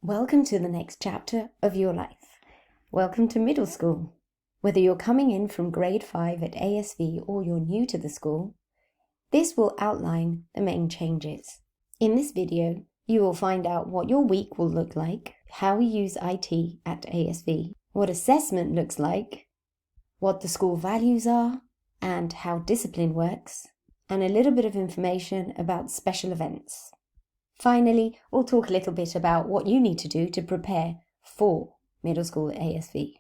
Welcome to the next chapter of your life. Welcome to middle school. Whether you're coming in from grade 5 at ASV or you're new to the school, this will outline the main changes. In this video, you will find out what your week will look like, how we use IT at ASV, what assessment looks like, what the school values are, and how discipline works, and a little bit of information about special events. Finally, we'll talk a little bit about what you need to do to prepare for middle school ASV.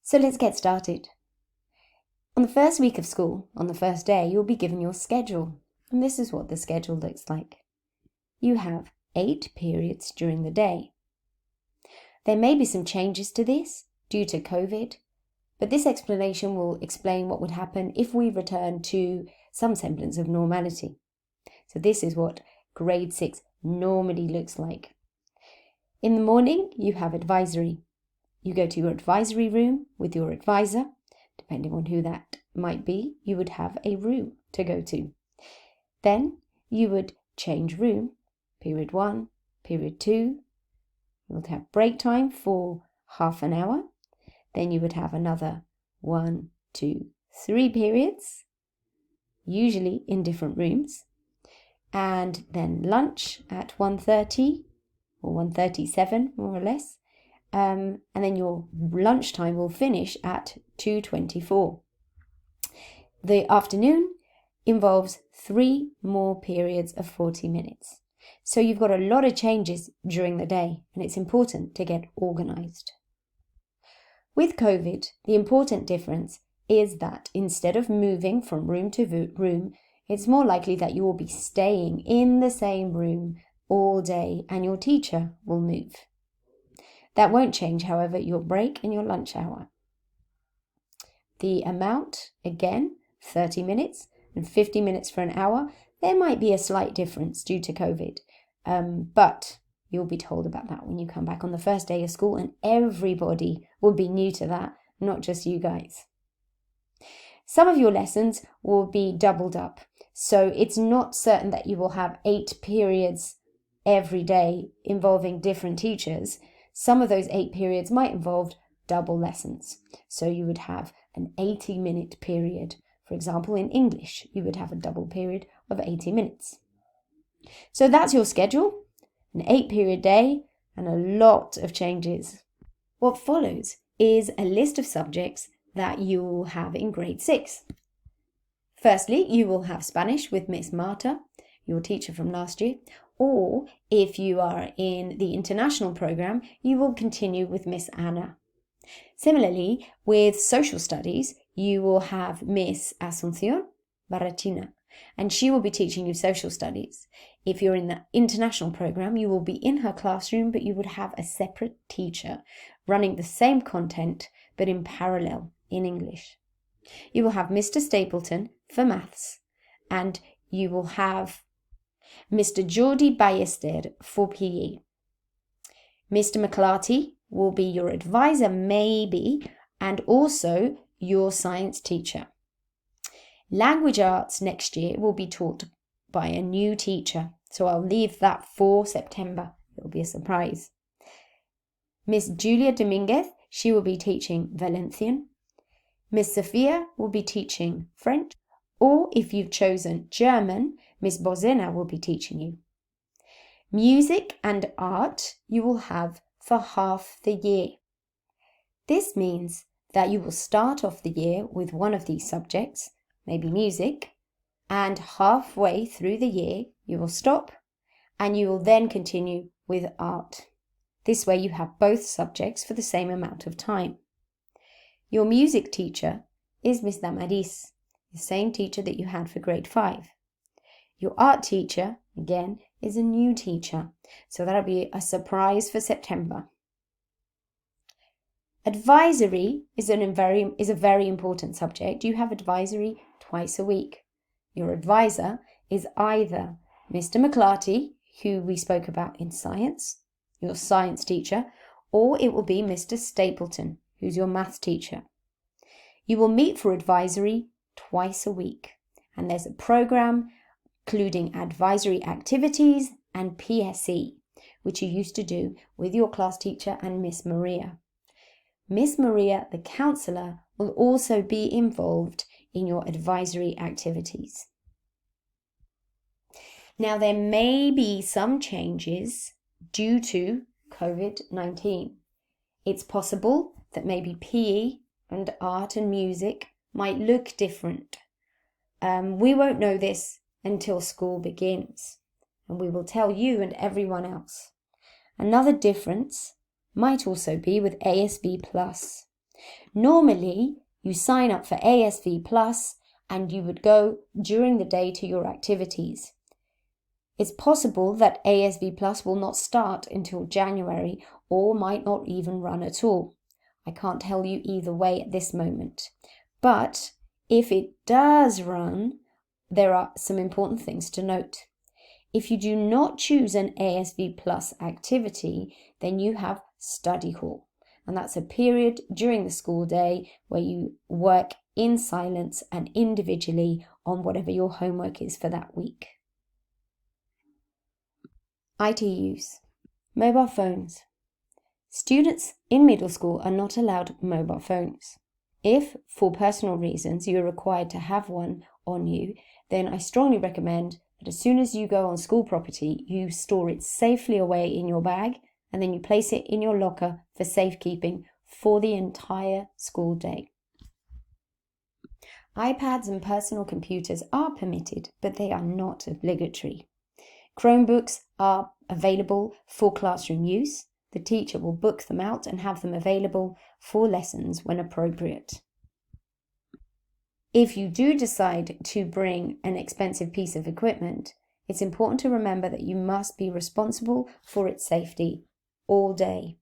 So let's get started. On the first week of school, on the first day, you'll be given your schedule. And this is what the schedule looks like. You have 8 periods during the day. There may be some changes to this due to COVID, but this explanation will explain what would happen if we return to some semblance of normality. So this is what grade 6 normally looks like. In the morning, you have advisory. You go to your advisory room with your advisor. Depending on who that might be, you would have a room to go to. Then you would change room, period 1, period 2. You would have break time for half an hour. Then you would have another 1, 2, 3 periods, usually in different rooms. And then lunch at 1:30 or 1:37 more or less. And then your lunchtime will finish at 2:24. The afternoon involves 3 more periods of 40 minutes. So you've got a lot of changes during the day, and it's important to get organized. With COVID, the important difference is that instead of moving from room to room, it's more likely that you will be staying in the same room all day and your teacher will move. That won't change, however, your break and your lunch hour. The amount, again, 30 minutes and 50 minutes for an hour. There might be a slight difference due to COVID, but you'll be told about that when you come back on the first day of school, and everybody will be new to that, not just you guys. Some of your lessons will be doubled up, so it's not certain that you will have 8 periods every day involving different teachers. Some of those 8 periods might involve double lessons. So you would have an 80-minute period. For example, in English, you would have a double period of 80 minutes. So that's your schedule, an 8-period day, and a lot of changes. What follows is a list of subjects that you will have in grade 6. Firstly, you will have Spanish with Miss Marta, your teacher from last year, or if you are in the international program, you will continue with Miss Anna. Similarly, with social studies, you will have Miss Asuncion Barrachina, and she will be teaching you social studies. If you're in the international program, you will be in her classroom, but you would have a separate teacher running the same content, but in parallel in English. You will have Mr. Stapleton for maths, and you will have Mr. Jordi Ballester for PE. Mr. McClarty will be your advisor maybe, and also your science teacher. Language arts next year will be taught by a new teacher, so I'll leave that for September. It'll be a surprise. Miss Julia Dominguez, she will be teaching Valencian. Miss Sophia will be teaching French, or if you've chosen German, Miss Bozena will be teaching you. Music and art you will have for half the year. This means that you will start off the year with one of these subjects, maybe music, and halfway through the year you will stop and you will then continue with art. This way you have both subjects for the same amount of time. Your music teacher is Miss Damaris, the same teacher that you had for grade 5. Your art teacher, again, is a new teacher, so that'll be a surprise for September. Advisory is a very important subject. You have advisory twice a week. Your advisor is either Mr. McClarty, who we spoke about in science, your science teacher, or it will be Mr. Stapleton, who's your maths teacher. You will meet for advisory twice a week, and there's a program including advisory activities and PSE, which you used to do with your class teacher and Miss Maria. Miss Maria, the counsellor, will also be involved in your advisory activities. Now, there may be some changes due to COVID-19. It's possible that maybe PE and art and music might look different. We won't know this until school begins, and we will tell you and everyone else. Another difference might also be with ASV Plus. Normally, you sign up for ASV Plus and you would go during the day to your activities. It's possible that ASV Plus will not start until January or might not even run at all. I can't tell you either way at this moment. But if it does run, there are some important things to note. If you do not choose an ASV Plus activity, then you have study hall. And that's a period during the school day where you work in silence and individually on whatever your homework is for that week. IT use. Mobile phones. Students in middle school are not allowed mobile phones. If, for personal reasons, you're required to have one on you, then I strongly recommend that as soon as you go on school property, you store it safely away in your bag and then you place it in your locker for safekeeping for the entire school day. iPads and personal computers are permitted, but they are not obligatory. Chromebooks are available for classroom use. The teacher will book them out and have them available for lessons when appropriate. If you do decide to bring an expensive piece of equipment, it's important to remember that you must be responsible for its safety all day.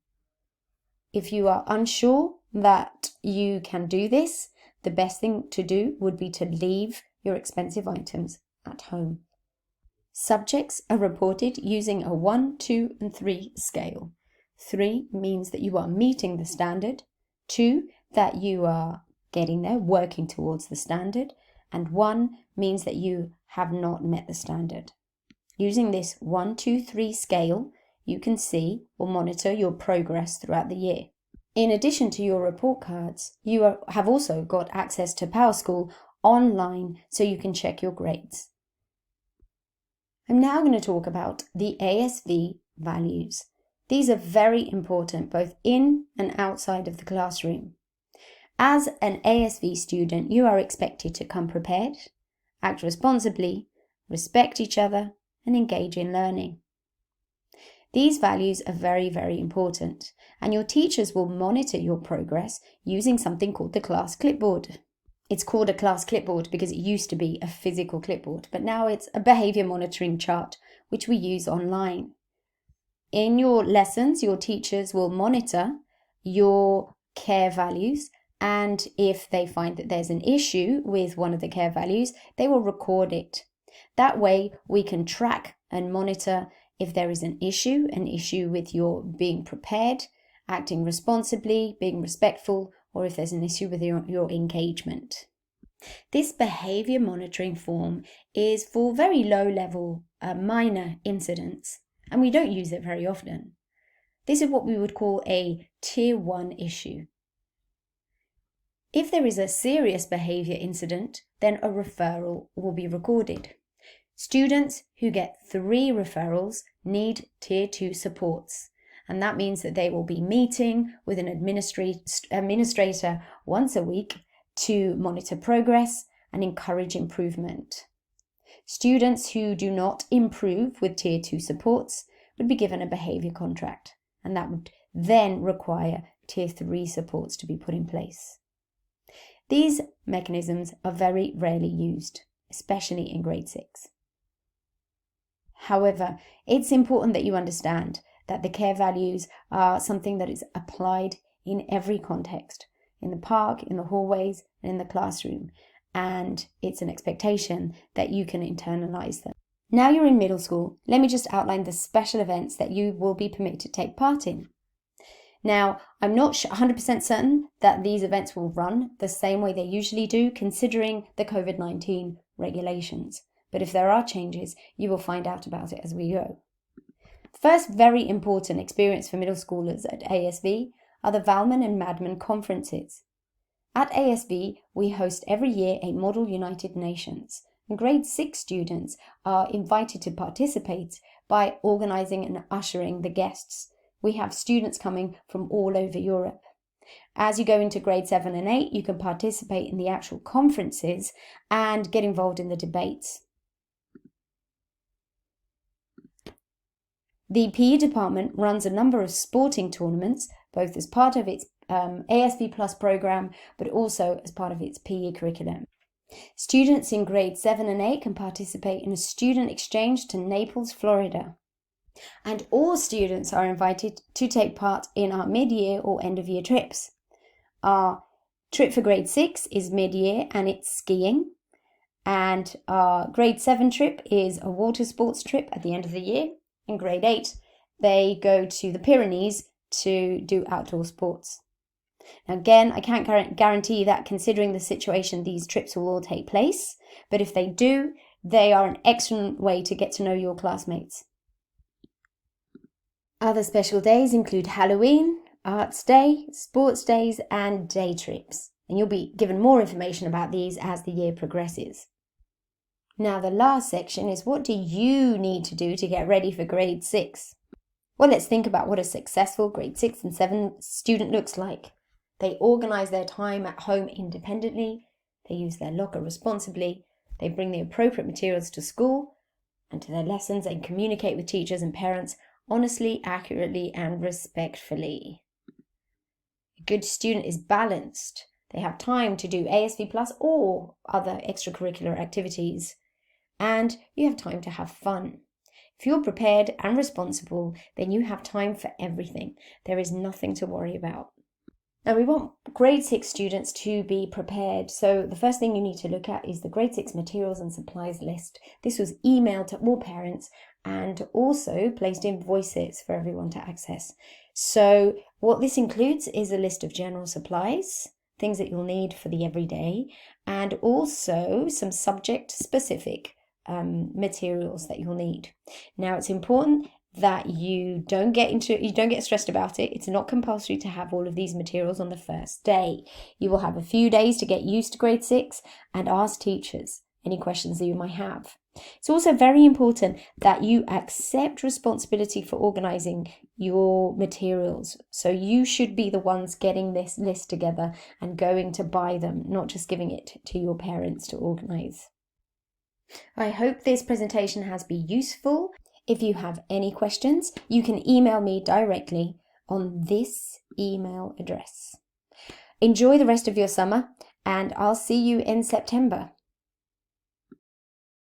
If you are unsure that you can do this, the best thing to do would be to leave your expensive items at home. Subjects are reported using a 1, 2, and 3 scale. 3 means that you are meeting the standard, 2 that you are getting there, working towards the standard, and 1 means that you have not met the standard. Using this 1, 2, 3 scale, you can see or monitor your progress throughout the year. In addition to your report cards, you have also got access to PowerSchool online so you can check your grades. I'm now going to talk about the ASV values. These are very important both in and outside of the classroom. As an ASV student, you are expected to come prepared, act responsibly, respect each other, and engage in learning. These values are very, very important, and your teachers will monitor your progress using something called the class clipboard. It's called a class clipboard because it used to be a physical clipboard, but now it's a behavior monitoring chart, which we use online. In your lessons, your teachers will monitor your care values, and if they find that there's an issue with one of the care values, they will record it. That way, we can track and monitor if there is an issue with your being prepared, acting responsibly, being respectful, or if there's an issue with your engagement. This behavior monitoring form is for very low-level, minor incidents, and we don't use it very often. This is what we would call a Tier 1 issue. If there is a serious behavior incident, then a referral will be recorded. Students who get 3 referrals need Tier 2 supports, and that means that they will be meeting with an administrator once a week to monitor progress and encourage improvement. Students who do not improve with Tier 2 supports would be given a behaviour contract, and that would then require Tier 3 supports to be put in place. These mechanisms are very rarely used, especially in grade 6. However, it's important that you understand that the care values are something that is applied in every context, in the park, in the hallways, and in the classroom, and it's an expectation that you can internalize them. Now you're in middle school, let me just outline the special events that you will be permitted to take part in. Now, I'm not 100% certain that these events will run the same way they usually do, considering the COVID-19 regulations. But if there are changes, you will find out about it as we go. First very important experience for middle schoolers at ASV are the Valman and Madman conferences. At ASV, we host every year a Model United Nations, and grade 6 students are invited to participate by organising and ushering the guests. We have students coming from all over Europe. As you go into grade 7 and 8, you can participate in the actual conferences and get involved in the debates. The PE department runs a number of sporting tournaments, both as part of its ASV Plus program, but also as part of its PE curriculum. Students in grade 7 and 8 can participate in a student exchange to Naples, Florida. And all students are invited to take part in our mid-year or end-of-year trips. Our trip for grade 6 is mid-year and it's skiing. And our grade 7 trip is a water sports trip at the end of the year. In grade 8, they go to the Pyrenees to do outdoor sports. Now again, I can't guarantee that considering the situation these trips will all take place, but if they do, they are an excellent way to get to know your classmates. Other special days include Halloween, Arts Day, sports days and day trips, and you'll be given more information about these as the year progresses. Now the last section is, what do you need to do to get ready for grade 6? Well, let's think about what a successful grade 6 and 7 student looks like. They organise their time at home independently, they use their locker responsibly, they bring the appropriate materials to school and to their lessons and communicate with teachers and parents honestly, accurately and respectfully. A good student is balanced. They have time to do ASV Plus or other extracurricular activities. And you have time to have fun. If you're prepared and responsible, then you have time for everything. There is nothing to worry about. Now we want grade 6 students to be prepared. So the first thing you need to look at is the grade 6 materials and supplies list. This was emailed to all parents and also placed in Voices for everyone to access. So what this includes is a list of general supplies, things that you'll need for the everyday, and also some subject-specific materials that you'll need. Now it's important that you don't get stressed about it. It's not compulsory to have all of these materials on the first day. You will have a few days to get used to grade 6 and ask teachers any questions that you might have. It's also very important that you accept responsibility for organising your materials. So you should be the ones getting this list together and going to buy them, not just giving it to your parents to organise. I hope this presentation has been useful. If you have any questions, you can email me directly on this email address. Enjoy the rest of your summer, and I'll see you in September.